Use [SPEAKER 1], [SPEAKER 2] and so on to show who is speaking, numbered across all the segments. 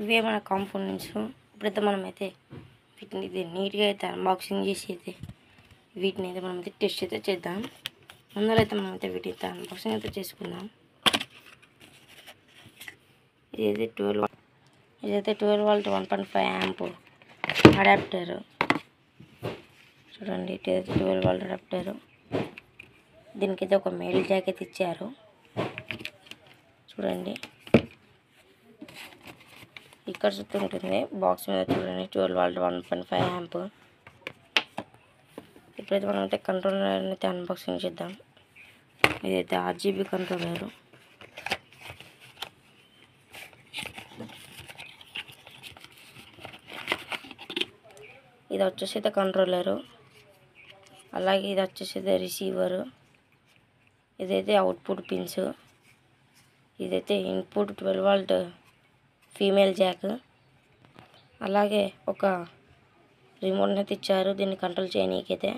[SPEAKER 1] ఇవే మన కాంపోనెంట్స్. ఇప్పుడైతే మనమైతే వీటిని ఇది నీట్గా అయితే అన్బాక్సింగ్ చేసి అయితే వీటిని అయితే మనమైతే టెస్ట్ అయితే చేద్దాం. ముందర అయితే మనమైతే వీటిని అన్బాక్సింగ్ అయితే చేసుకుందాం. ఇదైతే 12 వోల్ట్ 1.5 యాంప్ అడాప్టర్. చూడండి, ఇదైతే 12 వోల్ట్ అడాప్టర్. దీనికైతే ఒక మెయిల్ జాక్ అయితే ఇచ్చారు. చూడండి, ఇక్కడ చుట్టూ ఉంటుంది బాక్స్ మీద. చూడండి, 12 వోల్ట్ 1.5 యాంప్. ఇప్పుడైతే మనం అయితే కంట్రోలర్ అయితే అన్బాక్సింగ్ చేద్దాం. ఇదైతే RGB కంట్రోలర్. ఇది వచ్చేసి అయితే కంట్రోలరు, అలాగే ఇది వచ్చేసి అయితే రిసీవరు. ఇదైతే అవుట్పుట్ పిన్స్. ఇదైతే ఇన్పుట్ 12 వోల్ట్ ఫీమేల్ జాక్. అలాగే ఒక రిమోట్ అయితే ఇచ్చారు దీన్ని కంట్రోల్ చేయనీకైతే.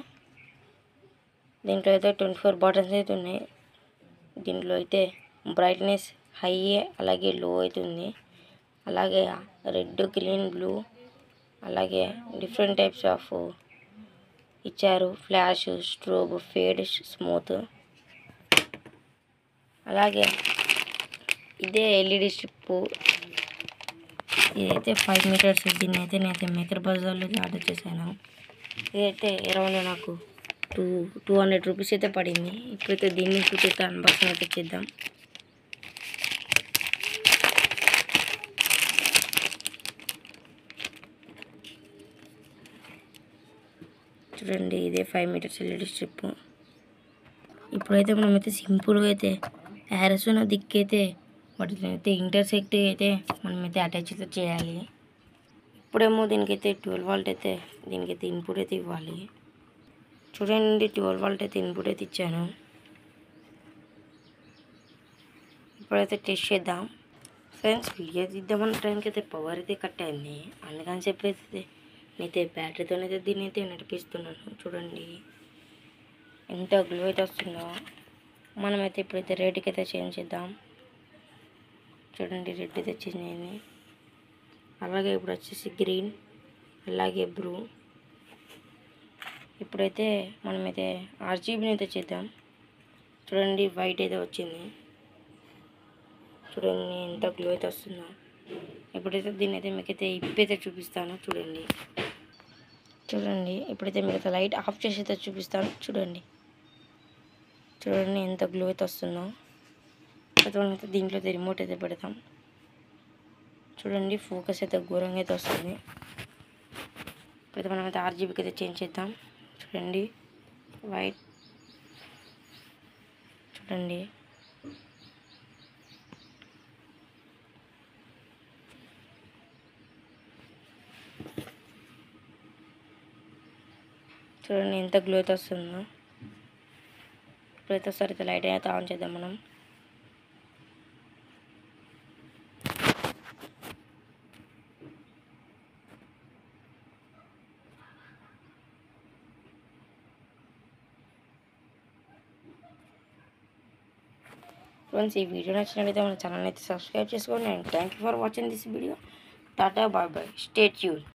[SPEAKER 1] దీంట్లో అయితే 24 బటన్స్ అయితే ఉన్నాయి. దీంట్లో అయితే బ్రైట్నెస్ హై అలాగే లో అవుతుంది. అలాగే రెడ్, గ్రీన్, బ్లూ, అలాగే డిఫరెంట్ టైప్స్ ఆఫ్ ఇచ్చారు. Flash, strobe, fade, smooth. అలాగే ఇదే LED స్ట్రిప్. ఇదైతే 5 మీటర్స్. దీన్ని అయితే నేనైతే మేకర్ బజార్లో ఆర్డర్ చేశాను. ఇదైతే అరౌండ్ నాకు 200 రూపీస్ అయితే పడింది. ఇప్పుడైతే దీన్ని అయితే అన్బాక్సింగ్ అయితే చేద్దాం. చూడండి, ఇదే 5 మీటర్స్ LED స్ట్రిప్. ఇప్పుడైతే మనమైతే సింపుల్గా అయితే యారస్ ఉన్న దిక్కైతే వాటిని అయితే ఇంటర్సెక్ట్ అయితే మనమైతే అటాచ్ అయితే చేయాలి. ఇప్పుడేమో దీనికైతే 12 వోల్ట్ అయితే దీనికైతే ఇన్పుట్ అయితే ఇవ్వాలి. చూడండి, 12 వోల్ట్ అయితే ఇన్పుట్ అయితే ఇచ్చాను. ఇప్పుడైతే టెస్ట్ చేద్దాం. ఫ్రెండ్స్, వీడియో తీద్దామన్న టైంకి అయితే పవర్ అయితే కట్ అయింది. అందుకని చెప్పైతే నేనైతే బ్యాటరీతోనైతే దీన్ని అయితే నడిపిస్తున్నాను. చూడండి ఎంత గ్లో అయితే వస్తుందో. మనమైతే ఇప్పుడైతే రెడ్కి అయితే చేంజ్ చేద్దాం. చూడండి, రెడ్ అయితే చేంజ్ అయింది. అలాగే ఇప్పుడు వచ్చేసి గ్రీన్, అలాగే బ్లూ. ఇప్పుడైతే మనమైతే RGBని అయితే చేద్దాం. చూడండి, వైట్ అయితే వచ్చింది. చూడండి ఎంత గ్లో అయితే వస్తుందో. ఇప్పుడైతే దీన్ని అయితే మీకైతే ఇప్పైతే చూపిస్తాను. చూడండి ఇప్పుడైతే మీకైతే లైట్ ఆఫ్ చేసి అయితే చూపిస్తాను. చూడండి ఎంత గ్లో అయితే వస్తుందో. అయితే దీంట్లో అయితే రిమోట్ అయితే పెడతాం. చూడండి, ఫోకస్ అయితే ఘోరంగా అయితే వస్తుంది. ఇప్పుడైతే మనమైతే RGBకి అయితే చేంజ్ చేద్దాం. చూడండి, వైట్. చూడండి, ఎంత గ్లో అయితే వస్తుందో. ఇప్పుడైతే ఒకసారి అయితే లైట్ అయితే ఆన్ చేద్దాం మనం. ఫ్రెండ్స్, ఈ వీడియో నచ్చినట్లయితే మన ఛానల్ అయితే సబ్స్క్రైబ్ చేసుకోండి. And thank you for watching this video. టాటా, బాయ్ బాయ్, స్టే ట్యూన్.